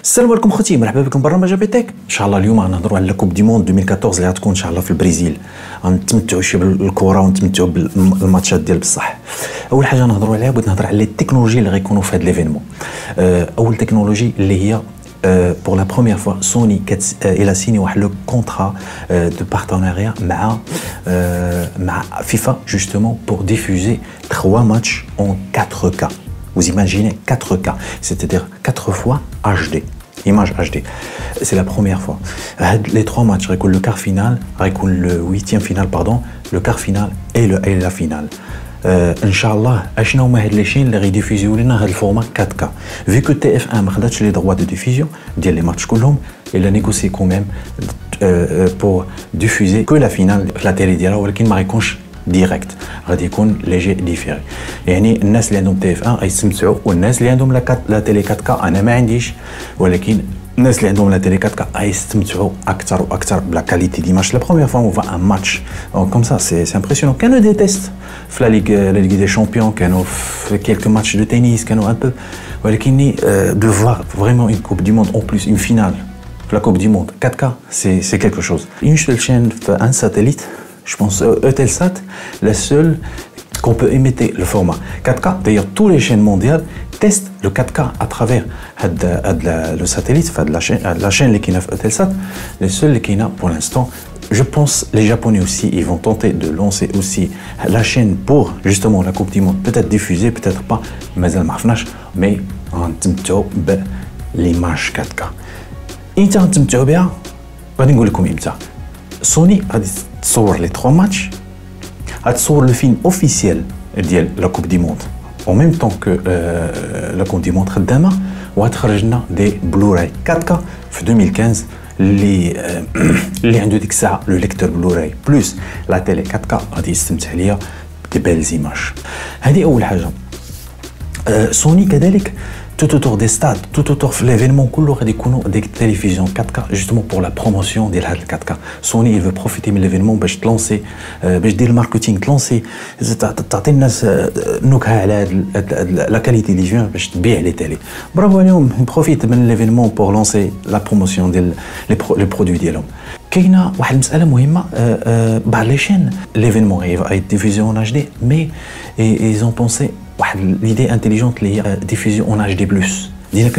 السلام عليكم خوتي، مرحبا بكم برنامج بيتك. ان شاء الله اليوم غنهضروا على كوب دي موند 2014 اللي غتكون ان شاء الله في البرازيل. غنتمتعوا شي بالكره ونتمتعوا بالماتشات ديال بصح. اول حاجه نهضروا عليها، بغيت نهضر على التكنولوجي اللي غيكونوا في هذا ليفينمون. اول تكنولوجي اللي هي pour la première fois Sony il a signé le contrat de partenariat مع FIFA justement pour diffuser 3 matchs en 4K. Vous imaginez 4K, c'est-à-dire 4 fois HD, image HD. C'est la première fois. Les 3 matchs, le quart final, le 8e final, pardon, le quart final et la finale. Inch'Allah, اشنو هما هاد لي شين اللي غيديفيزيو لنا هاد الفورما 4K. Vu que TF1 ما خداتش لي droits de diffusion ديال لي ماتش كلهم، il a négocié quand même pour diffuser que la finale في لا تيلي ديالها، ولكن ما غيكونش ديريكت، غادي يكون ليجي ديفيري. يعني الناس اللي عندهم TF1 غيستمتعوا، والناس اللي عندهم لا تيلي 4K انا ما عنديش، ولكن الناس اللي عندهم لا تيلي 4K غيستمتعوا اكثر واكثر بلا كاليتي ديماج. لا بروميير فوا اون فا ان ماتش كوم سا سي امبرسيونون. كانوا دي تيست في لا ليغ دي شامبيون، كانوا في كيلكو ماتش دو تنس، كانوا ان بو، ولكن دو فوار فريمون اون كوب دي موند اون بلوس اون فينال في لا كوب دي موند 4K سي كيلكو شوز. اون سول شين في ان ساتيليت، je pense Eutelsat, la seule qu'on peut émettre le format 4K. D'ailleurs, tous les chaînes mondiales testent le 4K à travers le satellite, enfin la chaîne qui a Eutelsat. Les seuls qui a pour l'instant, je pense les Japonais aussi, ils vont tenter de lancer aussi la chaîne pour justement la Coupe du Monde, peut-être diffuser, peut-être pas, mais en l'image 4K. إنت غنتمتعوا بها، غادي نقول لكم إمتى. سوني غادي تصور لي 3 ماتش، غتصور لو فيلم اوفيسيال ديال لا كوب دي موند او ميم طون كو لا كوب دي موند خدامه، وغتخرج لنا دي بلوراي 4K في 2015 اللي عنده ديك الساعه لو ليكتور بلوراي بلوس لا تيلي 4K غادي يستمتع ليا دي بيل زيماج. هذه اول حاجه. سوني كذلك tout autour des stades, tout autour de l'événement, il y a des télévisions 4K justement pour la promotion de la 4K. Sony il veut profiter de l'événement pour te lancer, pour dire le marketing, te lancer, la qualité des jeux, pour te bien les télé. Bravo à eux, ils profitent de l'événement pour lancer la promotion des produits d'eux. كاينه واحد المساله مهمه، بعض لي شين l'événement va être diffusé en HD, mais ils ont pensé واحد l'idée intelligente اللي هي diffusion en HD+. دينا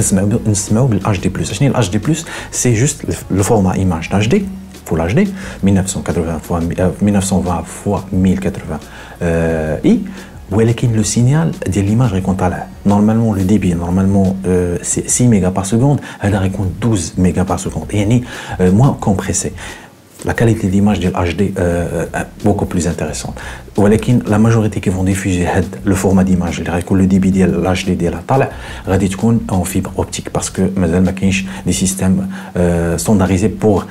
كنسمعوا بالاتش دي بلس. شنو الاتش دي بلس؟ سي جوست لو فورما ايماج اتش دي فول اتش دي 1920 فوا 1080 اي، ولكن لو سينيال ديال ليماج غيكون طالع نورمالمون لو ديبي نورمالمون 6 ميجا بار سكوند، هذا غيكون 12 ميجا بار سكوند، يعني موان كومبريسي. La qualité d'image de l'HD beaucoup plus intéressante. ولكن la majorité qui vont diffuser le format d'image اللي غيكون le débit ديال l'HD ديالها طالع غادي تكون en fibre optique parce que مازال ما كاينش دي سيستيم ستاندارديزي pour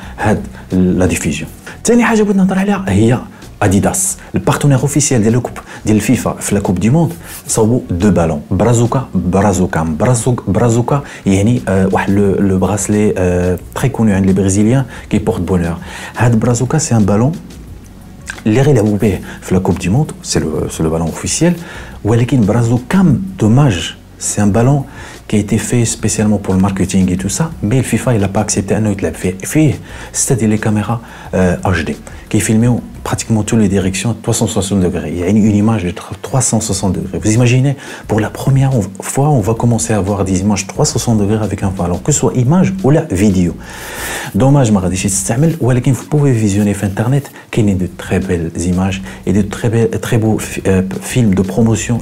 la diffusion. ثاني حاجه بغيت نهضر عليها هي اديداس. البارتنير اوفيسيال ديال الكوب ديال الفيفا في لا كوب دي موند صوبوا 2 بالون برازوكا يعني واحد لو براسلي تري كونو عند لي برازيليان كي بورت بونور. هاد برازوكا سي ان بالون اللي غيلعبوا به في لا كوب دي موند، سي لو بالون اوفيسيال، ولكن برازوكام دوماج سي ان بالون qui a été fait spécialement pour le marketing et tout ça, mais le FIFA il n'a pas accepté un autre fait. C'était les caméras HD qui filmaient pratiquement toutes les directions à 360 degrés. Il y a une image de 360 degrés. Vous imaginez, pour la première fois, on va commencer à avoir des images 360 degrés avec un ballon, que ce soit image ou la vidéo. Dommage, vous pouvez visionner sur Internet qu'il y a de très belles images et de très beaux films de promotion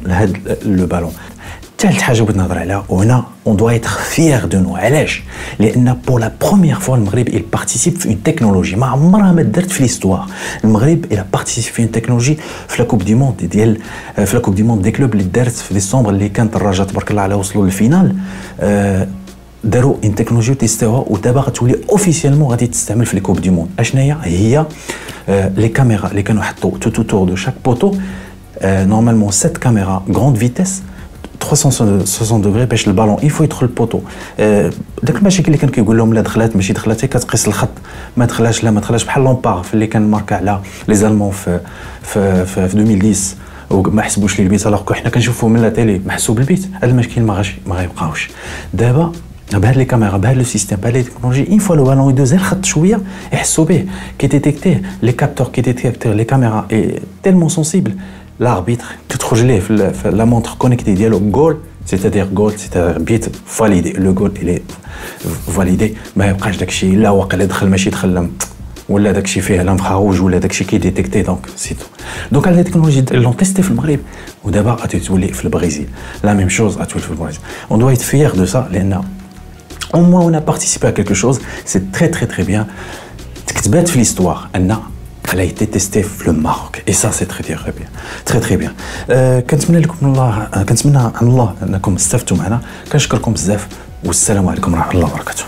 le ballon. ثالث حاجه بغيت نهضر عليها، وهنا on doit être fier de nous. علاش؟ لان pour la première fois المغرب il participe في une technologie ما عمرها ما درت في l'histoire. المغرب il a participé في une technologie في لا كوب دي موند ديال في لا كوب دي موند دي كلوب اللي دارت في ديسمبر اللي كانت الرجاء تبارك الله عليه وصلوا للفينال. داروا ان تكنولوجي تيستوها ودابا غتولي اوفيسيالمون غادي تستعمل في لي كوب دي موند. اشنا هي لي كاميرا اللي كانوا حطوا تو تور دو شاك بوتو، نورمالمون 7 كاميرا غروند فيتيس 360 degrés باش البالون يفو يدخل البوطو. داك المشاكل اللي كان كيقول لهم لا دخلات ماشي دخلات، كتقيس الخط ما دخلاش لا ما دخلاش، بحال لومبار اللي كان ماركا على لي زالمون في 2010 وما حسبوش لي البيت، الوغ حنا كنشوفوا من لا تيلي محسوب البيت. هذا المشكل ما غيبقاوش. دابا بهاد لي كاميرا بهاد لو سيستيم بهاد لي تكنولوجي اون فوا لو بالون يدوز الخط شويه يحسوا به كيديتيكتيه لي كابتور كيديتيكتور لي كاميرا اي تيلمون سونسيبل لاربيتر كتخرج ليه في لا مونتر كونيكتي ديالو جول سيتادير جول سيتادير بيت فاليدي لو جول الي فاليدي ما يبقاش داكشي لا واقيلا دخل ماشي دخل ولا داكشي فيه لا مخروج ولا داكشي كيديتيكتي دونك سيتو. دونك هاد التكنولوجي لون تيستي في المغرب ودابا غتولي في البرازيل لا ميم شوز غتولي في البرازيل. اون دو ايت فيير دو سا لان au moins on a participé à quelque chose, c'est très très très bien. كتبات في l'histoire أن elle a été testée في le Maroc et ça c'est très très bien très très bien. كنتمنى لكم من الله كنتمنى عن الله أنكم استفدتوا معنا. كنشكركم بزاف والسلام عليكم ورحمة الله وبركاته.